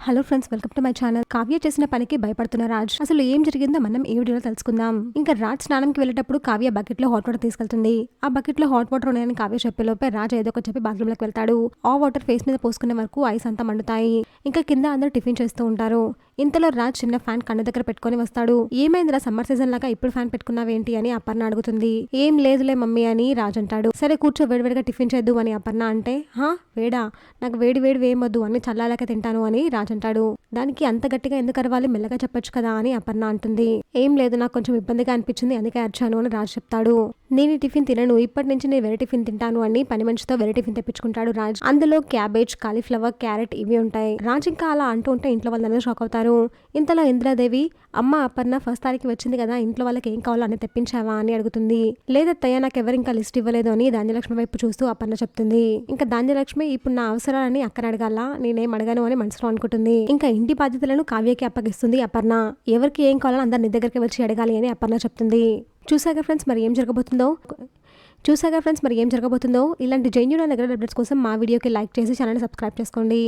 Hello friends, welcome to my channel. Kavya చేసిన పనికి భయపడుతున్న రాజ్. అసలు ఏం జరిగిందో మనం ఈ వీడియోలో తెలుసుకుందాం. ఇంకా రాజ్ స్నానంకి వెళ్ళేటప్పుడు కావ్య బకెట్ లో హాట్ వాటర్ తీసుకెళ్తుంది. ఆ బకెట్ లో హాట్ వాటర్ ఉన్నాయని కావ్య చెప్పేలోపే రాజ్ ఏదో ఒకటి చెప్పి బాత్రూమ్ లోకి వెళ్తాడు. ఆ వాటర్ ఫేస్ మీద పోసుకునే వరకు ఐస్ అంతా మండుతాయి. ఇంకా కింద అందరూ టిఫిన్ చేస్తూ ఉంటారు. ఇంతలో రాజ్ చిన్న ఫ్యాన్ కన్ను దగ్గర పెట్టుకుని వస్తాడు. ఏమైందిరా, సమ్మర్ సీజన్ లాగా ఇప్పుడు ఫ్యాన్ పెట్టుకున్నావేంటి అని అపర్ణ అడుగుతుంది. ఏం లేదులే మమ్మీ అని రాజ్ అంటాడు. సరే కూర్చో, వేడివేడిగా టిఫిన్ చేద్దు అని అపర్ణ అంటే, హా వేడా, నాకు వేడి వేడి వేయమొద్దు అని చల్లాలాక తింటాను అని రాజ్ అంటాడు. దానికి అంత గట్టిగా ఎందుకు అరవాలి, మెల్లగా చెప్పొచ్చు కదా అని అపర్ణ అంటుంది. ఏం లేదు, నాకు కొంచెం ఇబ్బందిగా అనిపించింది అందుకే అరిచాను అని రాజ్ చెప్తాడు. నేను ఈ టిఫిన్ తినను, ఇప్పటి నుంచి నేను వేరే టిఫిన్ తింటాను అని పని మనిషితో వేరే టిఫిన్ తెప్పించుకుంటాడు రాజ్. అందులో క్యాబేజ్, కాలీఫ్లవర్, క్యారెట్ ఇవి ఉంటాయి. రాజ్ ఇంకా అలా అంటూ ఉంటే ఇంట్లో వాళ్ళందరూ షాక్ అవుతారు. ఇంతలో ఇంద్రాదేవి, అమ్మ అపర్ణ ఫస్ట్ తారీఖు వచ్చింది కదా, ఇంట్లో వాళ్ళకి ఏం కావాలో అని తెప్పించావా అని అడుగుతుంది. లేదత్తయ్య, నాకు ఎవరు ఇంకా లిస్ట్ ఇవ్వలేదు అని ధాన్యలక్ష్మి వైపు చూస్తూ అపర్ణ చెప్తుంది. ఇంకా ధాన్యలక్ష్మి, ఇప్పుడు నా అవసరాలని అక్కడ అడగాల, నేనేం అడగాను అని మనసులో అనుకుంటుంది. ఇంకా ఇంటి బాధ్యతలను కావ్యకి అప్పగిస్తుంది అపర్ణ. ఎవరికి ఏం కావాలో అందరు నీ దగ్గరికి వచ్చి అడగాలి అని అపర్ణ చెప్తుంది. చూసాగా ఫ్రెండ్స్ మరి ఏం జరగబోతుందో. ఇలాంటి జెన్యూన్ అండ్ రెగ్యులర్ అప్డేట్స్ కోసం మా వీడియోకి లైక్ చేసి ఛానల్ని సబ్స్క్రైబ్ చేసుకోండి.